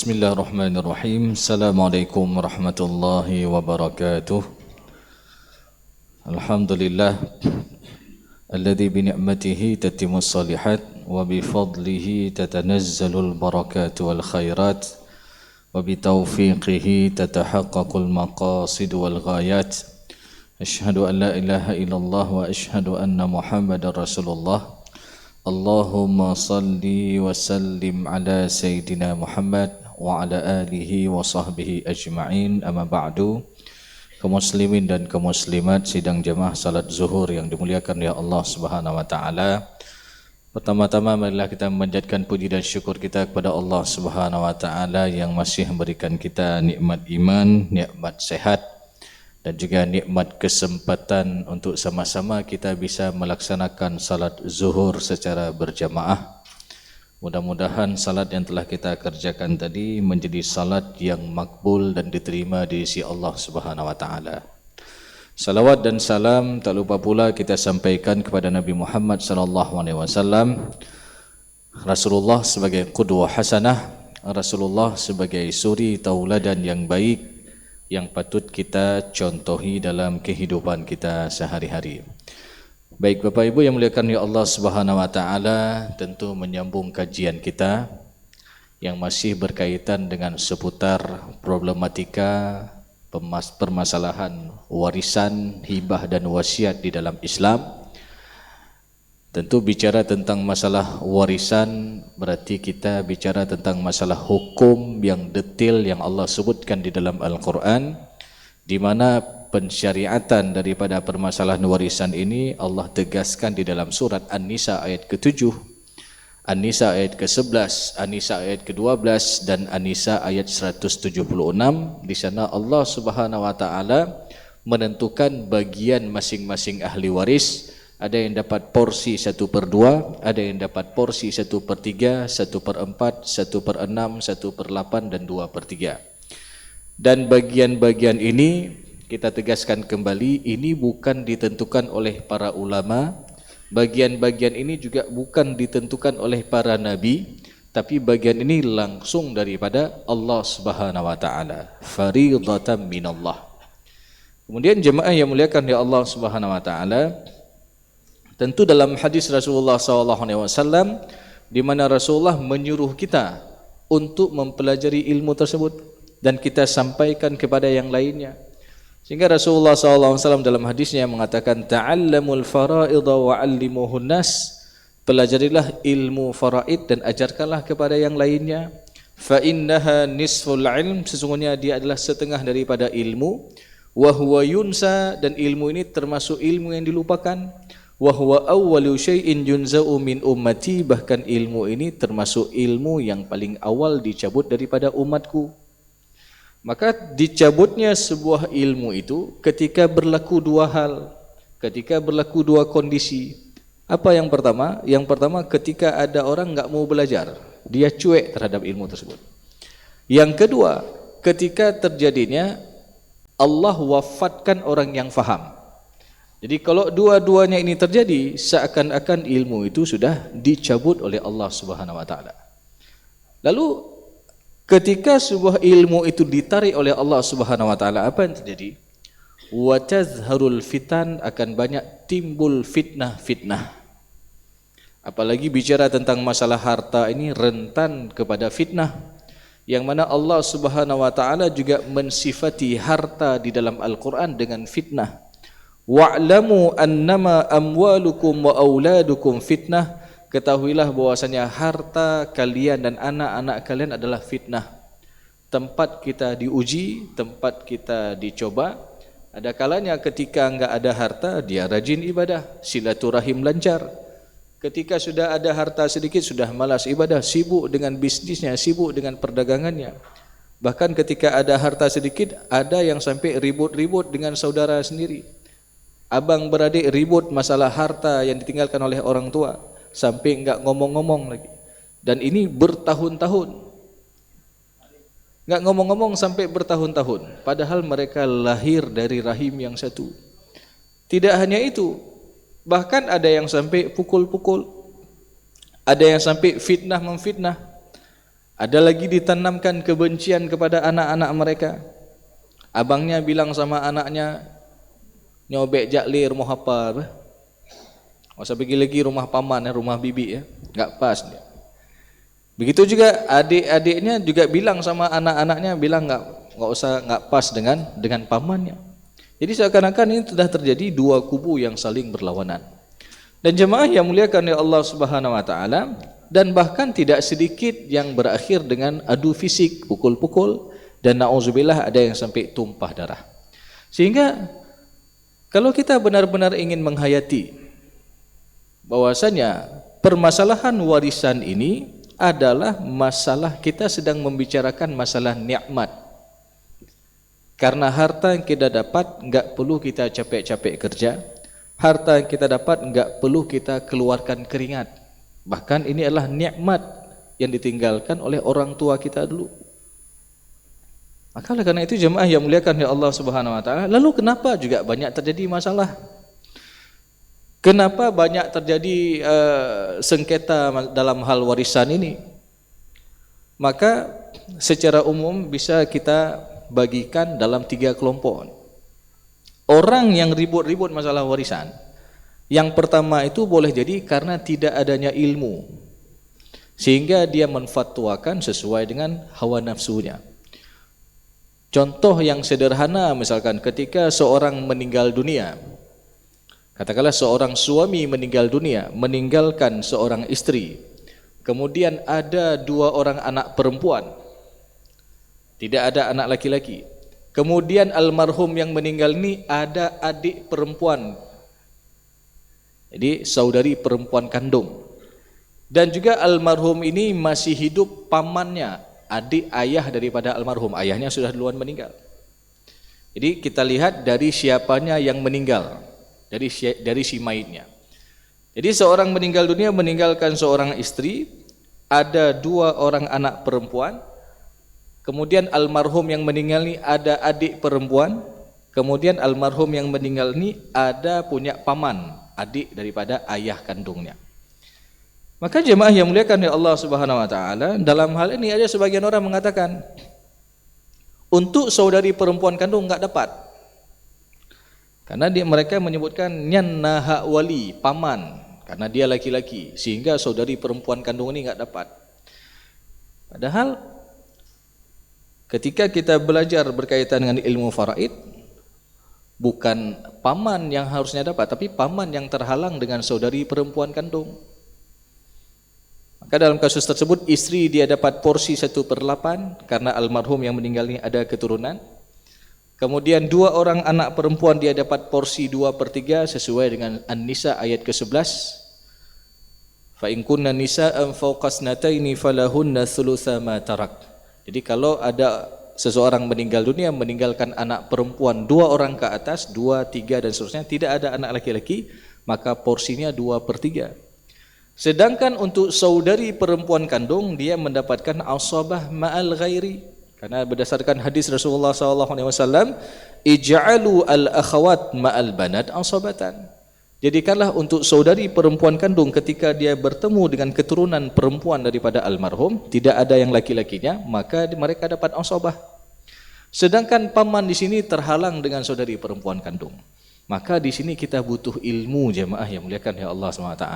Bismillahirrahmanirrahim. Assalamualaikum warahmatullahi wabarakatuh. Alhamdulillah alladzi bi ni'matihi tatimmus shalihat wa bi fadlihi tatanazzalul barakatu wal khairat wa bi taufiqihi tatahaqqaqul maqasid wal ghayat. Asyhadu an la ilaha illallah wa asyhadu anna Muhammadar Rasulullah. Allahumma salli wa sallim ala Sayyidina Muhammad wa ala alihi wa sahbihi ajma'in, amma ba'du. Kaum muslimin dan kaum muslimat sidang jamaah salat zuhur yang dimuliakan ya Allah Subhanahu wa taala. Pertama-tama marilah kita memanjatkan puji dan syukur kita kepada Allah Subhanahu wa taala yang masih memberikan kita nikmat iman, nikmat sehat dan juga nikmat kesempatan untuk sama-sama kita bisa melaksanakan salat zuhur secara berjamaah. Mudah-mudahan salat yang telah kita kerjakan tadi menjadi salat yang makbul dan diterima di sisi Allah Subhanahu wa taala. Salawat dan salam tak lupa pula kita sampaikan kepada Nabi Muhammad sallallahu alaihi wasallam, Rasulullah sebagai qudwah hasanah, Rasulullah sebagai suri tauladan yang baik yang patut kita contohi dalam kehidupan kita sehari-hari. Baik Bapak Ibu yang muliakan ya Allah Subhanahu wa taala, tentu menyambung kajian kita yang masih berkaitan dengan seputar problematika permasalahan warisan, hibah dan wasiat di dalam Islam. Tentu bicara tentang masalah warisan berarti kita bicara tentang masalah hukum yang detail yang Allah sebutkan di dalam Al-Quran, di mana pensyariatan daripada permasalahan warisan ini Allah tegaskan di dalam surat An-Nisa ayat ke-7, An-Nisa ayat ke-11, An-Nisa ayat ke-12 dan An-Nisa ayat 176. Di sana Allah Subhanahu wa taala menentukan bagian masing-masing ahli waris. Ada yang dapat porsi 1/2, ada yang dapat porsi 1/3, 1/4, 1/6, 1/8 dan 2/3. Dan bagian-bagian ini kita tegaskan kembali, ini bukan ditentukan oleh para ulama. Bagian-bagian ini juga bukan ditentukan oleh para nabi, tapi bagian ini langsung daripada Allah Subhanahu wa taala, fardhatan minallah. Kemudian jemaah yang muliakan ya Allah Subhanahu wa taala, tentu dalam hadis Rasulullah SAW di mana Rasulullah menyuruh kita untuk mempelajari ilmu tersebut dan kita sampaikan kepada yang lainnya. Sehingga Rasulullah SAW dalam hadisnya mengatakan, ta'allamul fara'idha wa'allimuhun nas, pelajarilah ilmu faraid dan ajarkanlah kepada yang lainnya. Fa innaha nisful ilm, sesungguhnya dia adalah setengah daripada ilmu. Wa huwa yunsa, dan ilmu ini termasuk ilmu yang dilupakan. Wa huwa awwalu syai'in yunza'u min ummati, bahkan ilmu ini termasuk ilmu yang paling awal dicabut daripada umatku. Maka dicabutnya sebuah ilmu itu ketika berlaku dua hal, ketika berlaku dua kondisi. Apa yang pertama? Yang pertama ketika ada orang enggak mau belajar, dia cuek terhadap ilmu tersebut. Yang kedua, ketika terjadinya Allah wafatkan orang yang faham. Jadi kalau dua-duanya ini terjadi, seakan-akan ilmu itu sudah dicabut oleh Allah Subhanahu wa taala. Lalu ketika sebuah ilmu itu ditarik oleh Allah Subhanahu wa taala, apa yang terjadi? Wa tazharul fitan, akan banyak timbul fitnah-fitnah. Apalagi bicara tentang masalah harta ini rentan kepada fitnah, yang mana Allah Subhanahu wa taala juga mensifati harta di dalam Al-Qur'an dengan fitnah. Wa'lamu annama amwalukum wa auladukum fitnah, ketahuilah bahwasanya harta kalian dan anak-anak kalian adalah fitnah. Tempat kita diuji, tempat kita dicoba. Ada kalanya ketika enggak ada harta, dia rajin ibadah, silaturahim lancar. Ketika sudah ada harta sedikit, sudah malas ibadah, sibuk dengan bisnisnya, sibuk dengan perdagangannya. Bahkan ketika ada harta sedikit, ada yang sampai ribut-ribut dengan saudara sendiri. Abang beradik ribut masalah harta yang ditinggalkan oleh orang tua, sampai enggak ngomong-ngomong lagi. Dan ini bertahun-tahun. Enggak ngomong-ngomong sampai bertahun-tahun, padahal mereka lahir dari rahim yang satu. Tidak hanya itu, bahkan ada yang sampai pukul-pukul, ada yang sampai fitnah memfitnah. Ada lagi ditanamkan kebencian kepada anak-anak mereka. Abangnya bilang sama anaknya, nyobek jakli rumah apa? Masa pergi lagi rumah paman, rumah bibi ya, nggak pas dia. Begitu juga adik-adiknya juga bilang sama anak-anaknya, bilang nggak pas dengan pamannya. Jadi seakan-akan ini sudah terjadi dua kubu yang saling berlawanan. Dan jemaah yang muliakan oleh Allah Subhanahu wa taala, dan bahkan tidak sedikit yang berakhir dengan adu fisik, pukul-pukul, dan nauzubillah ada yang sampai tumpah darah. Sehingga kalau kita benar-benar ingin menghayati bahwasanya permasalahan warisan ini adalah masalah, kita sedang membicarakan masalah nikmat. Karena harta yang kita dapat enggak perlu kita capek-capek kerja. Harta yang kita dapat enggak perlu kita keluarkan keringat. Bahkan ini adalah nikmat yang ditinggalkan oleh orang tua kita dulu. Maka oleh karena itu jemaah yang muliakan ya Allah Subhanahu wa taala, lalu kenapa juga banyak terjadi masalah? Kenapa banyak terjadi sengketa dalam hal warisan ini? Maka secara umum bisa kita bagikan dalam 3 kelompok. Orang yang ribut-ribut masalah warisan, yang pertama itu boleh jadi karena tidak adanya ilmu, sehingga dia menfatwakan sesuai dengan hawa nafsunya. Contoh yang sederhana, misalkan ketika seorang meninggal dunia, katakanlah seorang suami meninggal dunia, meninggalkan seorang istri, kemudian ada 2 orang anak perempuan, tidak ada anak laki-laki. Kemudian almarhum yang meninggal ini ada adik perempuan, jadi saudari perempuan kandung. Dan juga almarhum ini masih hidup pamannya, adik ayah daripada almarhum, ayahnya sudah duluan meninggal. Jadi kita lihat dari siapanya yang meninggal, dari si mayitnya. Jadi seorang meninggal dunia meninggalkan seorang istri, ada 2 orang anak perempuan, kemudian almarhum yang meninggal ini ada adik perempuan, kemudian almarhum yang meninggal ini ada punya paman, adik daripada ayah kandungnya. Maka jemaah yang muliakan oleh Allah Subhanahu wa taala, dalam hal ini ada sebagian orang mengatakan untuk saudari perempuan kandung enggak dapat. Karena mereka menyebutkan nyanna hak wali, paman, karena dia laki-laki, sehingga saudari perempuan kandung ini enggak dapat. Padahal ketika kita belajar berkaitan dengan ilmu faraid, bukan paman yang harusnya dapat, tapi paman yang terhalang dengan saudari perempuan kandung. Maka dalam kasus tersebut istri dia dapat porsi 1/8 karena almarhum yang meninggal ini ada keturunan. Kemudian 2 orang anak perempuan dia dapat porsi 2/3 sesuai dengan An-Nisa ayat ke-11. Fa in kunna nisa'an fawqa ithnataini falahunna thulutsa ma tarak. Jadi kalau ada seseorang meninggal dunia meninggalkan anak perempuan 2 orang ke atas, 2, 3 dan seterusnya, tidak ada anak laki-laki, maka porsinya 2/3. Sedangkan untuk saudari perempuan kandung dia mendapatkan asabah ma'al ghairi, karena berdasarkan hadis Rasulullah SAW, ij'alu al-akhawat ma'al banat asabatan. Jadikanlah untuk saudari perempuan kandung ketika dia bertemu dengan keturunan perempuan daripada almarhum, tidak ada yang laki-lakinya, maka mereka dapat asabah. Sedangkan paman di sini terhalang dengan saudari perempuan kandung. Maka di sini kita butuh ilmu jemaah yang muliakan ya Allah SWT.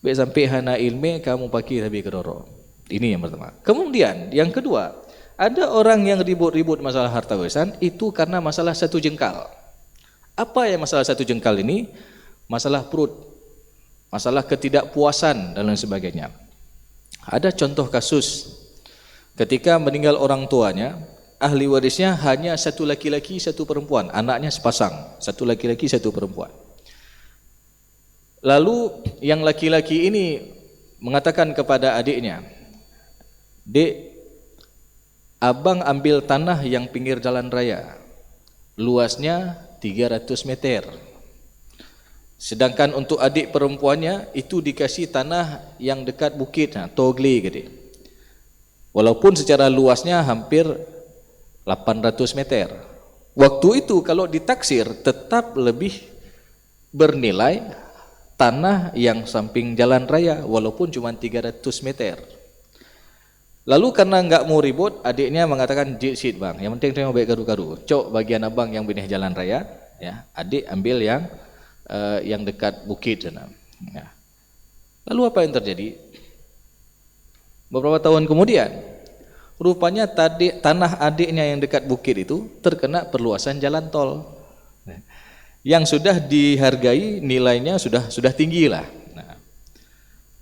Baik sampai hana ilmu kamu pakai tapi kedoro. Ini yang pertama. Kemudian yang kedua, ada orang yang ribut-ribut masalah harta warisan itu karena masalah 1 jengkal. Apa yang masalah 1 jengkal ini? Masalah perut, masalah ketidakpuasan dan lain sebagainya. Ada contoh kasus ketika meninggal orang tuanya, ahli warisnya hanya 1 laki-laki 1 perempuan, anaknya sepasang, 1 laki-laki 1 perempuan. Lalu yang laki-laki ini mengatakan kepada adiknya, "Dek, abang ambil tanah yang pinggir jalan raya, luasnya 300 meter. Sedangkan untuk adik perempuannya itu dikasih tanah yang dekat bukit, Togle gitu. Walaupun secara luasnya hampir 800 meter. Waktu itu kalau ditaksir tetap lebih bernilai tanah yang samping jalan raya walaupun cuma 300 meter. Lalu karena enggak mau ribut, adiknya mengatakan, "Jit bang, yang penting tengok baik garu-garu. Cok bagian abang yang benih jalan raya, ya. Adik ambil yang dekat bukit sana." Ya. Lalu apa yang terjadi? Beberapa tahun kemudian, rupanya tanah adiknya yang dekat bukit itu terkena perluasan jalan tol yang sudah dihargai, nilainya sudah tinggi lah. Nah,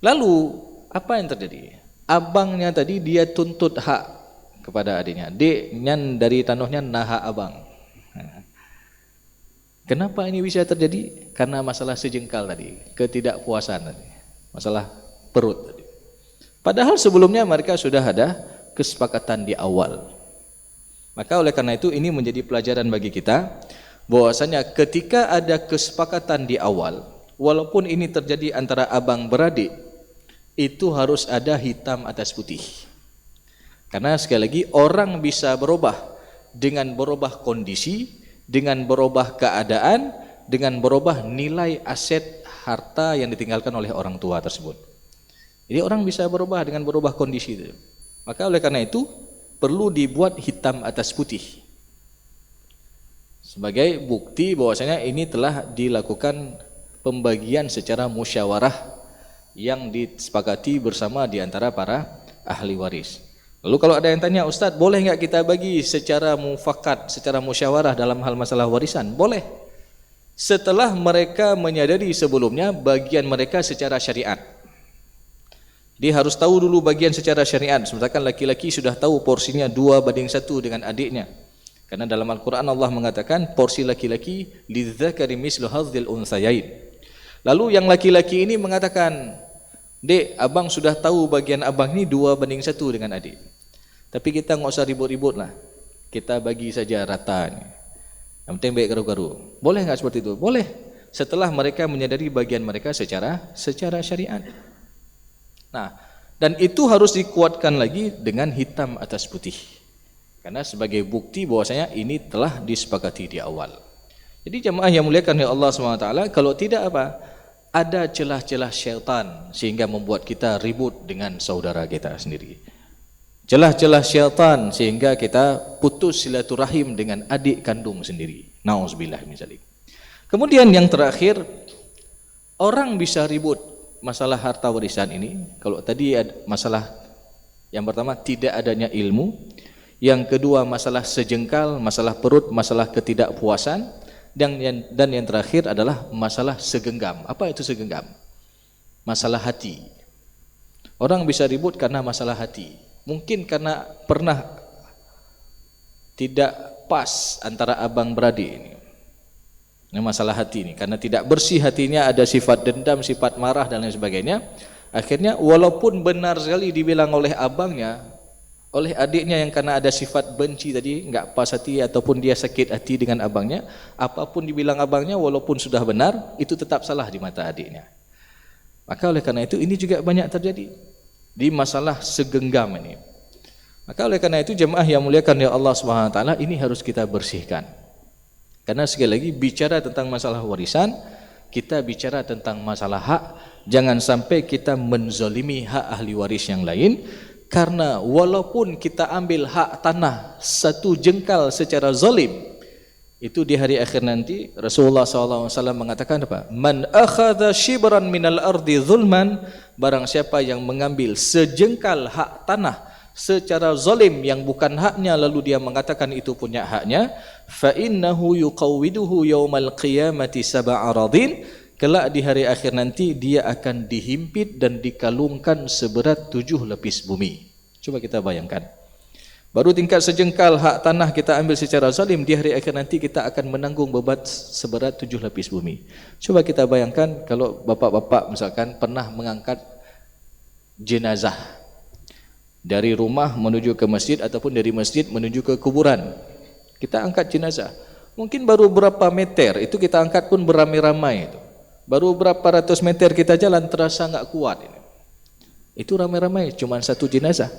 lalu apa yang terjadi? Abangnya tadi dia tuntut hak kepada adiknya. Dek, nyan dari tanahnya nah hak abang. Nah, kenapa ini bisa terjadi? Karena masalah sejengkal tadi, ketidakpuasan tadi, masalah perut tadi. Padahal sebelumnya mereka sudah ada kesepakatan di awal. Maka oleh karena itu ini menjadi pelajaran bagi kita, bahwasanya ketika ada kesepakatan di awal, walaupun ini terjadi antara abang beradik, itu harus ada hitam atas putih. Karena sekali lagi orang bisa berubah dengan berubah kondisi, dengan berubah keadaan, dengan berubah nilai aset harta yang ditinggalkan oleh orang tua tersebut. Jadi orang bisa berubah dengan berubah kondisi itu. Maka oleh karena itu perlu dibuat hitam atas putih sebagai bukti bahwasanya ini telah dilakukan pembagian secara musyawarah yang disepakati bersama di antara para ahli waris. Lalu kalau ada yang tanya, "Ustaz, boleh enggak kita bagi secara mufakat, secara musyawarah dalam hal masalah warisan?" Boleh. Setelah mereka menyadari sebelumnya bagian mereka secara syariat. Dia harus tahu dulu bagian secara syariat. Misalkan laki-laki sudah tahu porsinya 2:1 dengan adiknya. Karena dalam Al-Quran Allah mengatakan porsi laki-laki lidzakari mislu hadzil unsayain. Lalu yang laki-laki ini mengatakan, "Dek, abang sudah tahu bagian abang ini 2:1 dengan adik. Tapi kita nggak usah ribut-ribut lah. Kita bagi saja rata. Yang penting baik garu-garu." Boleh nggak seperti itu? Boleh. Setelah mereka menyadari bagian mereka secara syariat. Nah, dan itu harus dikuatkan lagi dengan hitam atas putih. Karena sebagai bukti bahwasanya ini telah disepakati di awal. Jadi jemaah yang muliakan oleh Allah SWT, kalau tidak ada celah-celah syaitan sehingga membuat kita ribut dengan saudara kita sendiri. Celah-celah syaitan sehingga kita putus silaturahim dengan adik kandung sendiri. Nauzubillah min dzalik. Kemudian yang terakhir, orang bisa ribut masalah harta warisan ini. Kalau tadi ada masalah yang pertama tidak adanya ilmu, yang kedua masalah sejengkal, masalah perut, masalah ketidakpuasan, dan yang terakhir adalah masalah segenggam. Apa itu segenggam? Masalah hati. Orang bisa ribut karena masalah hati. Mungkin karena pernah tidak pas antara abang beradik ini. Ini masalah hati ini. Karena tidak bersih hatinya, ada sifat dendam, sifat marah dan lain sebagainya. Akhirnya walaupun benar sekali dibilang oleh abangnya, oleh adiknya yang karena ada sifat benci tadi, enggak pas hati ataupun dia sakit hati dengan abangnya, apapun dibilang abangnya walaupun sudah benar, itu tetap salah di mata adiknya. Maka oleh karena itu ini juga banyak terjadi di masalah segenggam ini. Maka oleh karena itu jemaah yang muliakan oleh Allah Subhanahu wa taala, ini harus kita bersihkan. Karena sekali lagi bicara tentang masalah warisan, kita bicara tentang masalah hak, jangan sampai kita menzalimi hak ahli waris yang lain. Karena walaupun kita ambil hak tanah satu jengkal secara zalim, itu di hari akhir nanti Rasulullah SAW mengatakan apa? Man akhadha shibran minal ardi zulman, barang siapa yang mengambil sejengkal hak tanah secara zalim yang bukan haknya, lalu dia mengatakan itu punya haknya, fa innahu yuqawwiduhu yaumal qiyamati sab'a aradin, kelak di hari akhir nanti dia akan dihimpit dan dikalungkan seberat 7 lapis bumi. Coba kita bayangkan. Baru tingkat sejengkal hak tanah kita ambil secara zalim, di hari akhir nanti kita akan menanggung beban seberat 7 lapis bumi. Coba kita bayangkan kalau bapak-bapak misalkan pernah mengangkat jenazah dari rumah menuju ke masjid ataupun dari masjid menuju ke kuburan. Kita angkat jenazah. Mungkin baru berapa meter itu kita angkat pun beramai-ramai itu. Baru berapa ratus meter kita jalan terasa enggak kuat ini. Itu ramai-ramai cuma satu jenazah.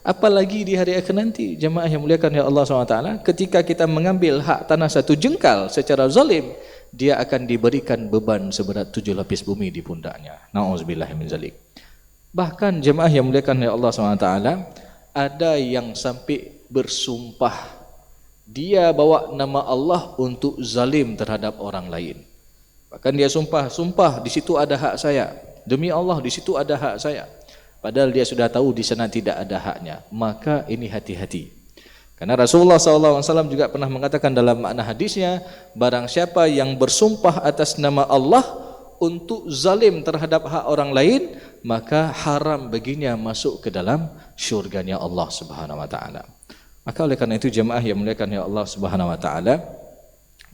Apalagi di hari akhir nanti, jemaah yang muliakan ya Allah SWT, ketika kita mengambil hak tanah satu jengkal secara zalim, dia akan diberikan beban seberat 7 lapis bumi di pundaknya. Nauzubillah min zalik. Bahkan jemaah yang muliakan ya Allah SWT, ada yang sampai bersumpah dia bawa nama Allah untuk zalim terhadap orang lain. Bahkan dia sumpah di situ ada hak saya. Demi Allah di situ ada hak saya. Padahal dia sudah tahu di sana tidak ada haknya. Maka ini hati-hati. Karena Rasulullah SAW juga pernah mengatakan dalam makna hadisnya, barang siapa yang bersumpah atas nama Allah untuk zalim terhadap hak orang lain, maka haram baginya masuk ke dalam syurganya Allah Subhanahu wa taala. Maka oleh karena itu jemaah yang muliakan ya Allah Subhanahu wa taala,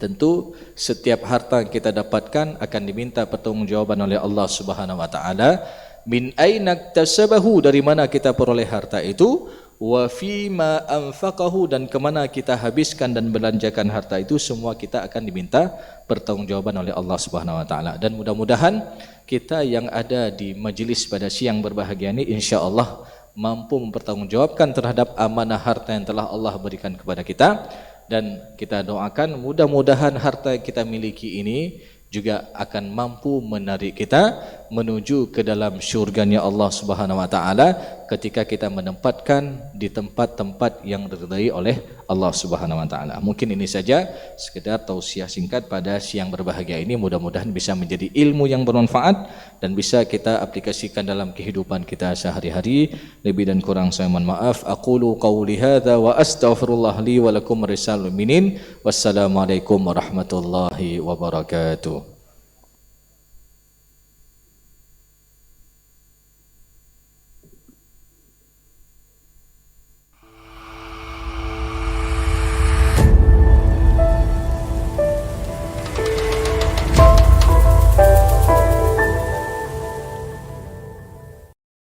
tentu setiap harta yang kita dapatkan akan diminta pertanggungjawaban oleh Allah Subhanahu wa taala. Min aina iktasabahu, dari mana kita peroleh harta itu, wa fima anfaqahu, dan kemana kita habiskan dan belanjakan harta itu, semua kita akan diminta pertanggungjawaban oleh Allah Subhanahu wa taala. Dan mudah-mudahan kita yang ada di majlis pada siang berbahagia ini insya-Allah mampu mempertanggungjawabkan terhadap amanah harta yang telah Allah berikan kepada kita, dan kita doakan mudah-mudahan harta yang kita miliki ini juga akan mampu menarik kita menuju ke dalam syurganya Allah Subhanahu wa taala ketika kita menempatkan di tempat-tempat yang diridai oleh Allah Subhanahu wa taala. Mungkin ini saja sekedar tausiah singkat pada siang berbahagia ini, mudah-mudahan bisa menjadi ilmu yang bermanfaat dan bisa kita aplikasikan dalam kehidupan kita sehari-hari. Lebih dan kurang saya mohon maaf. Aqulu qauli hadza wa astaghfirullah li wa lakum risal mu'minin. Wassalamualaikum warahmatullahi wabarakatuh.